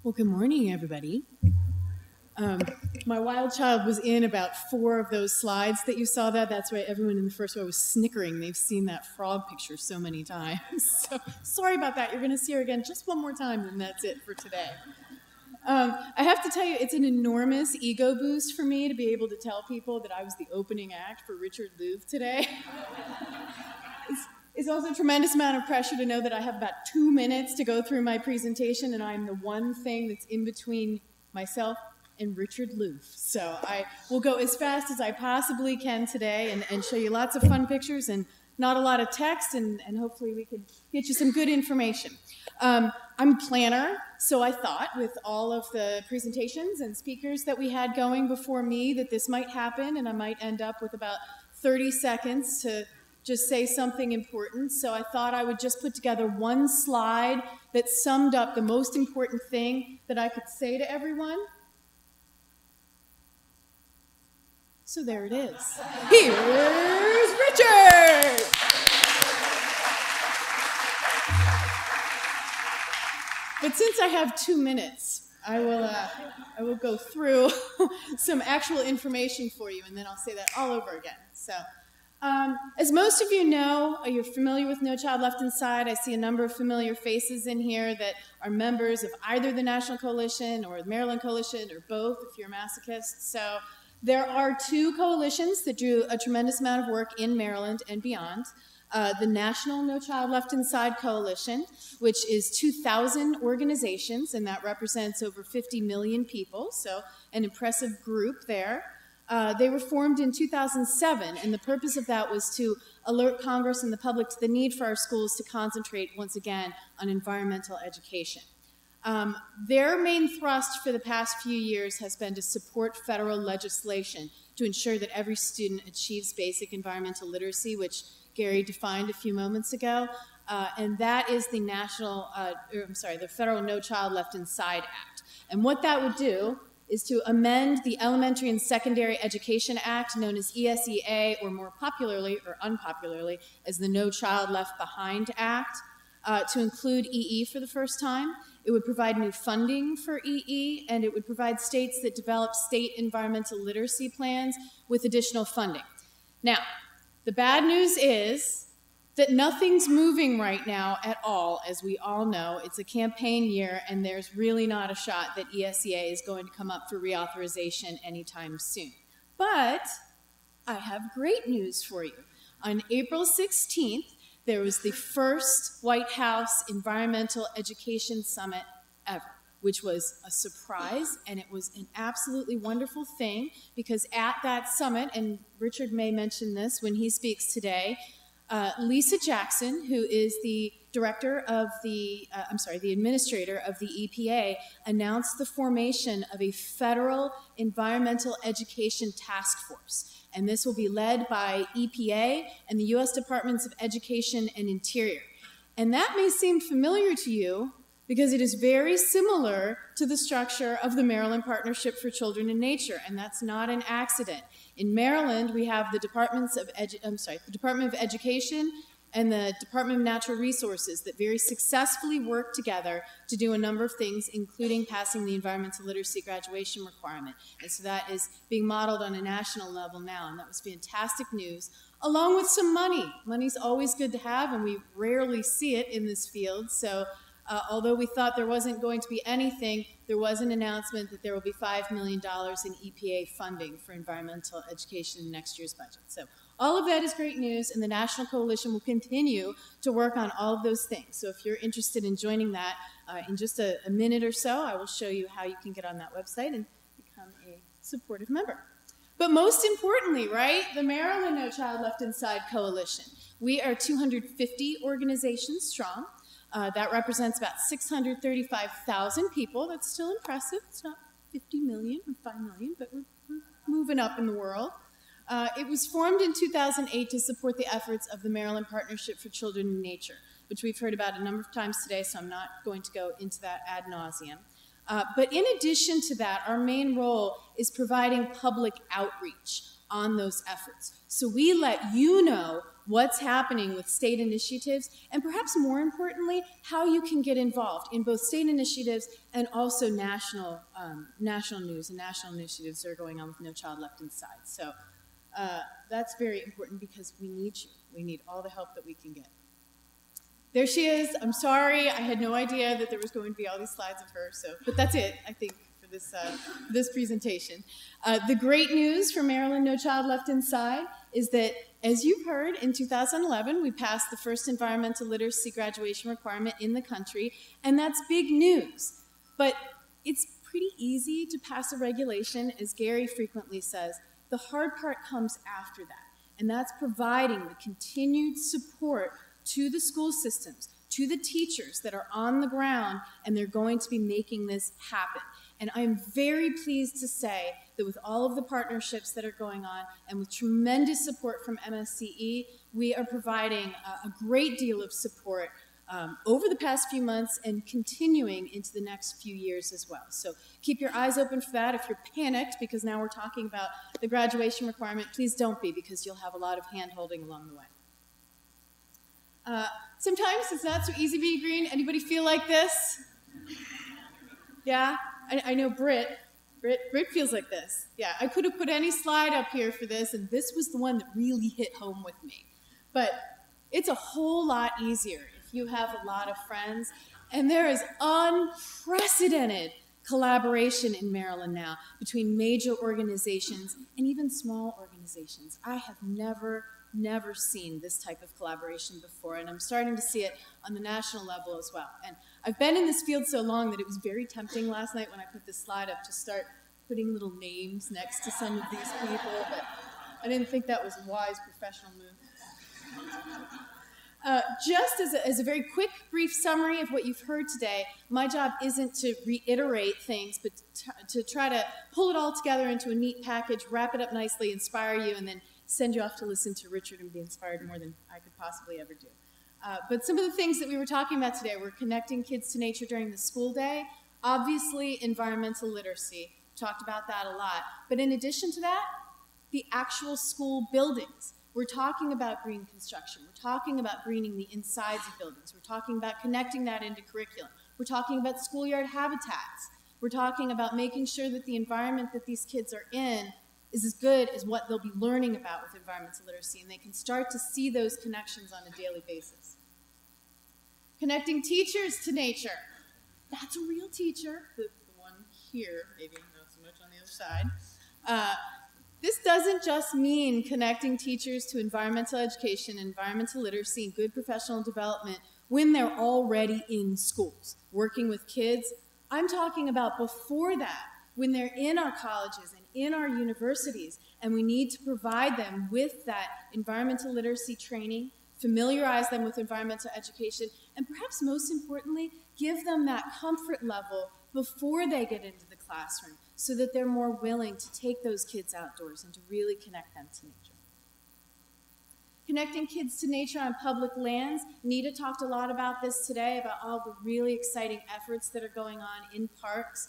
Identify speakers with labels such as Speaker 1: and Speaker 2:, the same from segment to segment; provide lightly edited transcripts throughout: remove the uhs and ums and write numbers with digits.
Speaker 1: Well, good morning, everybody. My wild child was in about 4 of those slides that you saw that. That's why everyone in the first row was snickering. They've seen that frog picture so many times. So sorry about that. You're going to see her again just one more time, and that's it for today. I have to tell you, it's an enormous ego boost for me to be able to tell people that I was the opening act for Richard Louv today. It's also a tremendous amount of pressure to know that I have about 2 minutes to go through my presentation, and I'm the one thing that's in between myself and Richard Louv. So I will go as fast as I possibly can today and show you lots of fun pictures and not a lot of text, and hopefully we can get you some good information. I'm a planner, so I thought with all of the presentations and speakers that we had going before me that this might happen, and I might end up with about 30 seconds to just say something important. So I thought I would just put together one slide that summed up the most important thing that I could say to everyone. So there it is. Here's Richard! But since I have 2 minutes, I will go through some actual information for you, and then I'll say that all over again. So, as most of you know, you're familiar with No Child Left Inside. I see a number of familiar faces in here that are members of either the National Coalition or the Maryland Coalition, or both if you're a masochist. So there are 2 coalitions that do a tremendous amount of work in Maryland and beyond. The National No Child Left Inside Coalition, which is 2,000 organizations, and that represents over 50 million people, so an impressive group there. They were formed in 2007, and the purpose of that was to alert Congress and the public to the need for our schools to concentrate once again on environmental education. Their main thrust for the past few years has been to support federal legislation to ensure that every student achieves basic environmental literacy, which Gary defined a few moments ago, and that is the the Federal No Child Left Inside Act. And what that would do is to amend the Elementary and Secondary Education Act, known as ESEA, or more popularly or unpopularly as the No Child Left Behind Act, to include EE for the first time. It would provide new funding for EE, and it would provide states that develop state environmental literacy plans with additional funding. Now, the bad news is that nothing's moving right now at all. As we all know, it's a campaign year, and there's really not a shot that ESEA is going to come up for reauthorization anytime soon. But I have great news for you. On April 16th, there was the first White House Environmental Education Summit ever, which was a surprise, and it was an absolutely wonderful thing, because at that summit, and Richard may mention this when he speaks today, Lisa Jackson, who is the director of the administrator of the EPA, announced the formation of a federal environmental education task force. And this will be led by EPA and the U.S. Departments of Education and Interior. And that may seem familiar to you because it is very similar to the structure of the Maryland Partnership for Children and Nature, and that's not an accident. In Maryland, we have the Department of Education and the Department of Natural Resources that very successfully work together to do a number of things, including passing the environmental literacy graduation requirement. And so that is being modeled on a national level now, and that was fantastic news, along with some money. Money's always good to have, and we rarely see it in this field. So although we thought there wasn't going to be anything, there was an announcement that there will be $5 million in EPA funding for environmental education in next year's budget. So all of that is great news, and the National Coalition will continue to work on all of those things. So if you're interested in joining that, in just a minute or so, I will show you how you can get on that website and become a supportive member. But most importantly, right, the Maryland No Child Left Inside Coalition. We are 250 organizations strong. That represents about 635,000 people. That's still impressive. It's not 50 million or 5 million, but we're moving up in the world. It was formed in 2008 to support the efforts of the Maryland Partnership for Children and Nature, which we've heard about a number of times today, so I'm not going to go into that ad nauseum. But in addition to that, our main role is providing public outreach. on those efforts. So we let you know what's happening with state initiatives, and perhaps more importantly, how you can get involved in both state initiatives and also national news and national initiatives that are going on with No Child Left Inside. So that's very important because we need you. We need all the help that we can get. There she is. I'm sorry. I had no idea that there was going to be all these slides of her. But that's it, I think, for this presentation. The great news for Maryland No Child Left Inside is that, as you've heard, in 2011, we passed the first environmental literacy graduation requirement in the country, and that's big news. But it's pretty easy to pass a regulation, as Gary frequently says. The hard part comes after that, and that's providing the continued support to the school systems, to the teachers that are on the ground, and they're going to be making this happen. And I'm very pleased to say that with all of the partnerships that are going on and with tremendous support from MSCE, we are providing a great deal of support over the past few months and continuing into the next few years as well. So keep your eyes open for that. If you're panicked because now we're talking about the graduation requirement, please don't be, because you'll have a lot of hand-holding along the way. Sometimes it's not so easy being green. Anybody feel like this? Yeah? I know Britt feels like this. Yeah, I could have put any slide up here for this, and this was the one that really hit home with me. But it's a whole lot easier if you have a lot of friends, and there is unprecedented collaboration in Maryland now between major organizations and even small organizations. I have never seen this type of collaboration before, and I'm starting to see it on the national level as well. And I've been in this field so long that it was very tempting last night when I put this slide up to start putting little names next to some of these people, but I didn't think that was a wise professional move. Just as a very quick, brief summary of what you've heard today, my job isn't to reiterate things, but to try to pull it all together into a neat package, wrap it up nicely, inspire you, and then send you off to listen to Richard and be inspired more than I could possibly ever do. But some of the things that we were talking about today were connecting kids to nature during the school day, obviously environmental literacy, talked about that a lot. But in addition to that, the actual school buildings. We're talking about green construction. We're talking about greening the insides of buildings. We're talking about connecting that into curriculum. We're talking about schoolyard habitats. We're talking about making sure that the environment that these kids are in is as good as what they'll be learning about with environmental literacy, and they can start to see those connections on a daily basis. Connecting teachers to nature. That's a real teacher, the one here, maybe not so much on the other side. This doesn't just mean connecting teachers to environmental education, environmental literacy, and good professional development when they're already in schools, working with kids. I'm talking about before that, when they're in our colleges and in our universities, and we need to provide them with that environmental literacy training, familiarize them with environmental education, and perhaps most importantly, give them that comfort level before they get into the classroom so that they're more willing to take those kids outdoors and to really connect them to nature. Connecting kids to nature on public lands. Nita talked a lot about this today, about all the really exciting efforts that are going on in parks.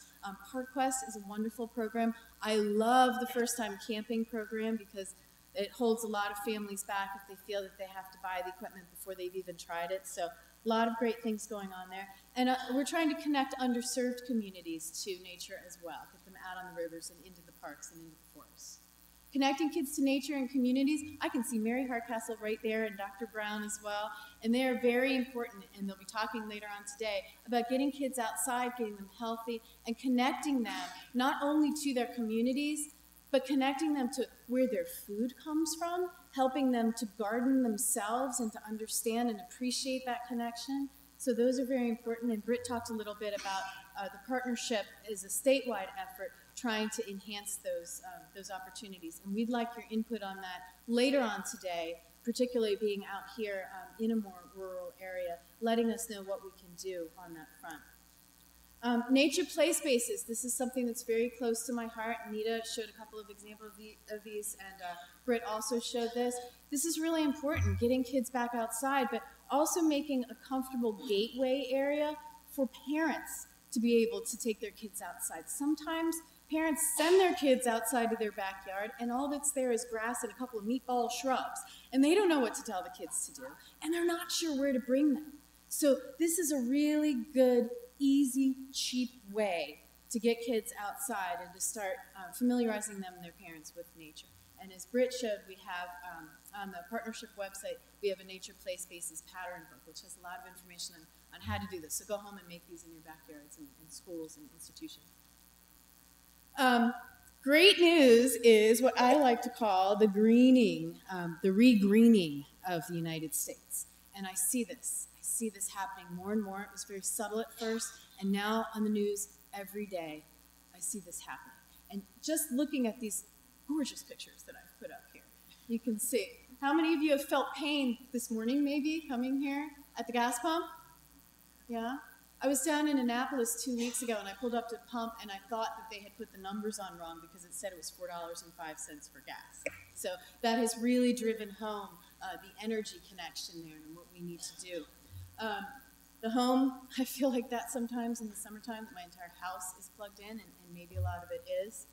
Speaker 1: ParkQuest is a wonderful program. I love the first-time camping program because it holds a lot of families back if they feel that they have to buy the equipment before they've even tried it. So a lot of great things going on there. And we're trying to connect underserved communities to nature as well, get them out on the rivers and into the parks and into the forests. Connecting kids to nature and communities. I can see Mary Hardcastle right there and Dr. Brown as well. And they are very important, and they'll be talking later on today about getting kids outside, getting them healthy, and connecting them not only to their communities, but connecting them to where their food comes from, helping them to garden themselves and to understand and appreciate that connection. So those are very important, and Britt talked a little bit about the partnership is a statewide effort trying to enhance those opportunities. And we'd like your input on that later on today, particularly being out here in a more rural area, letting us know what we can do on that front. Nature play spaces. This is something that's very close to my heart. Nita showed a couple of examples of these, and Britt also showed this. This is really important, getting kids back outside, but also making a comfortable gateway area for parents to be able to take their kids outside. Sometimes Parents send their kids outside to their backyard, and all that's there is grass and a couple of meatball shrubs. And they don't know what to tell the kids to do, and they're not sure where to bring them. So this is a really good, easy, cheap way to get kids outside and to start familiarizing them and their parents with nature. And as Britt showed, we have on the partnership website, we have a nature play spaces pattern book, which has a lot of information on how to do this. So go home and make these in your backyards and schools and institutions. Great news is what I like to call the greening, the re-greening of the United States. And I see this. I see this happening more and more. It was very subtle at first, and now on the news every day, I see this happening. And just looking at these gorgeous pictures that I've put up here, you can see. How many of you have felt pain this morning, maybe, coming here at the gas pump? Yeah? I was down in Annapolis 2 weeks ago, and I pulled up to the pump, and I thought that they had put the numbers on wrong because it said it was $4.05 for gas. So that has really driven home the energy connection there and what we need to do. The home, I feel like that sometimes in the summertime, that my entire house is plugged in, and maybe a lot of it is.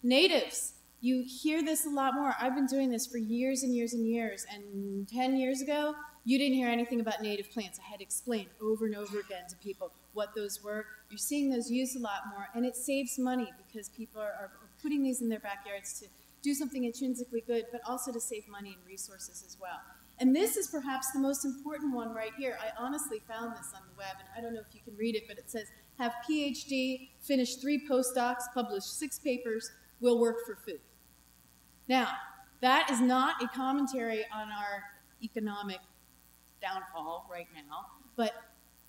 Speaker 1: Natives, you hear this a lot more. I've been doing this for years and years and years, and 10 years ago, you didn't hear anything about native plants. I had explained over and over again to people what those were. You're seeing those used a lot more, and it saves money because people are putting these in their backyards to do something intrinsically good, but also to save money and resources as well. And this is perhaps the most important one right here. I honestly found this on the web, and I don't know if you can read it, but it says, have PhD, finish 3 postdocs, publish 6 papers, will work for food. Now, that is not a commentary on our economic downfall right now, but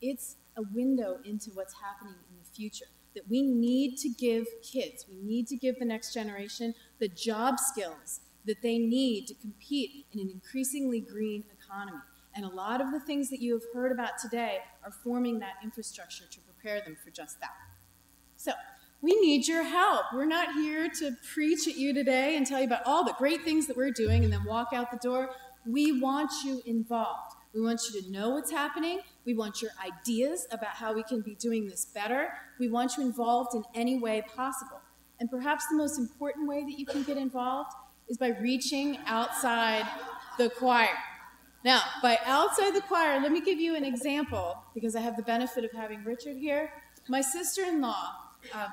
Speaker 1: it's a window into what's happening in the future, that we need to give kids, we need to give the next generation the job skills that they need to compete in an increasingly green economy. And a lot of the things that you have heard about today are forming that infrastructure to prepare them for just that. So, we need your help. We're not here to preach at you today and tell you about all the great things that we're doing and then walk out the door. We want you involved. We want you to know what's happening. We want your ideas about how we can be doing this better. We want you involved in any way possible. And perhaps the most important way that you can get involved is by reaching outside the choir. Now, by outside the choir, let me give you an example, because I have the benefit of having Richard here. My sister-in-law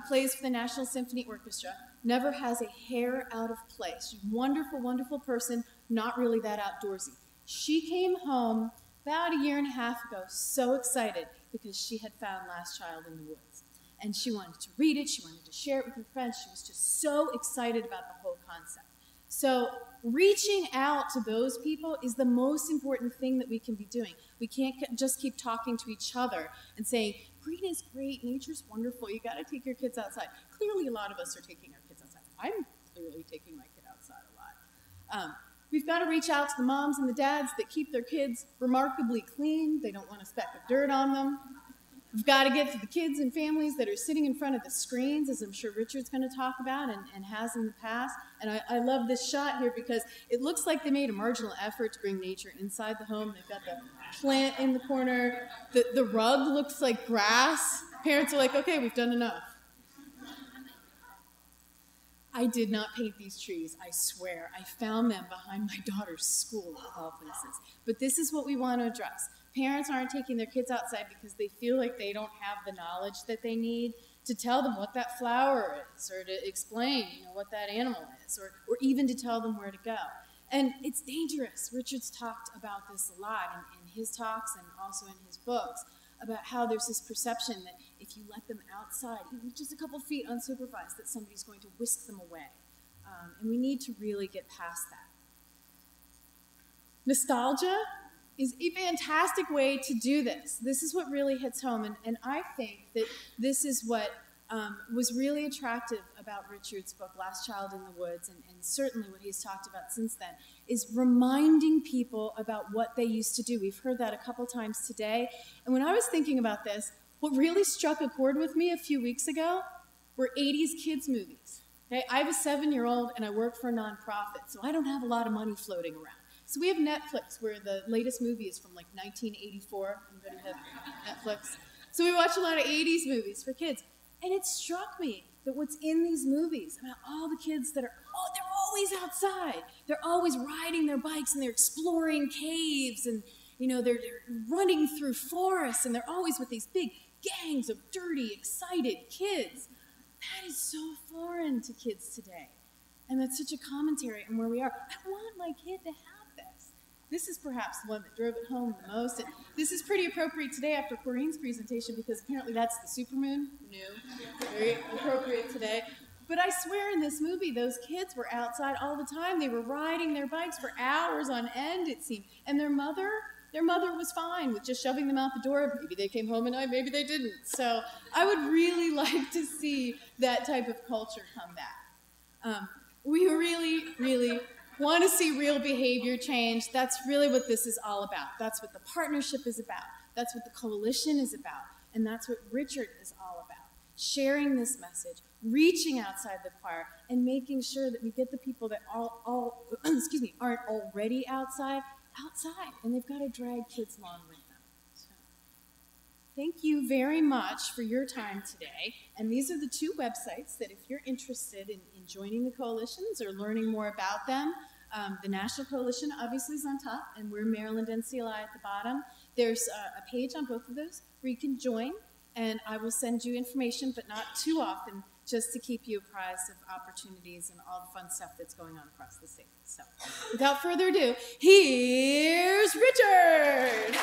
Speaker 1: plays for the National Symphony Orchestra, never has a hair out of place. She's a wonderful, wonderful person, not really that outdoorsy. She came home about 1.5 years ago so excited because she had found Last Child in the Woods. And she wanted to read it, she wanted to share it with her friends, she was just so excited about the whole concept. So reaching out to those people is the most important thing that we can be doing. We can't just keep talking to each other and saying, green is great, nature's wonderful, you gotta take your kids outside. Clearly a lot of us are taking our kids outside. I'm clearly taking my kid outside a lot. We've got to reach out to the moms and the dads that keep their kids remarkably clean. They don't want a speck of dirt on them. We've got to get to the kids and families that are sitting in front of the screens, as I'm sure Richard's going to talk about and has in the past. And I love this shot here because it looks like they made a marginal effort to bring nature inside the home. They've got the plant in the corner. The rug looks like grass. Parents are like, okay, we've done enough. I did not paint these trees, I swear. I found them behind my daughter's school, of all places. But this is what we want to address. Parents aren't taking their kids outside because they feel like they don't have the knowledge that they need to tell them what that flower is, or to explain, what that animal is, or even to tell them where to go. And it's dangerous. Richard's talked about this a lot in his talks and also in his books, about how there's this perception that if you let them outside, even just a couple feet unsupervised, that somebody's going to whisk them away. And we need to really get past that. Nostalgia is a fantastic way to do this. This is what really hits home, and I think that this is what was really attractive about Richard's book, Last Child in the Woods, and certainly what he's talked about since then, is reminding people about what they used to do. We've heard that a couple times today, and when I was thinking about this, what really struck a chord with me a few weeks ago were 80s kids movies. Okay? I have a 7-year-old, and I work for a nonprofit, so I don't have a lot of money floating around. So we have Netflix, where the latest movie is from like 1984. Anybody have Netflix? So we watch a lot of 80s movies for kids. And it struck me that what's in these movies about all the kids that are, oh, they're always outside. They're always riding their bikes and they're exploring caves and, they're running through forests and they're always with these big gangs of dirty, excited kids. That is so foreign to kids today. And that's such a commentary on where we are. I want my kid to have this. This is perhaps the one that drove it home the most. And this is pretty appropriate today after Corinne's presentation because apparently that's the supermoon. New. Very appropriate today. But I swear in this movie, those kids were outside all the time. They were riding their bikes for hours on end, it seemed. And their mother was fine with just shoving them out the door. Maybe they came home at night, maybe they didn't. So I would really like to see that type of culture come back. We really, really want to see real behavior change. That's really what this is all about. That's what the partnership is about. That's what the coalition is about. And that's what Richard is all about. Sharing this message, reaching outside the choir, and making sure that we get the people that aren't already outside, and they've got to drag kids along with them. So, thank you very much for your time today. And these are the two websites that if you're interested in joining the coalitions or learning more about them, the National Coalition obviously is on top, and we're Maryland NCLI at the bottom. There's a page on both of those where you can join, and I will send you information, but not too often, just to keep you apprised of opportunities and all the fun stuff that's going on across the state. So, without further ado, here's Richard!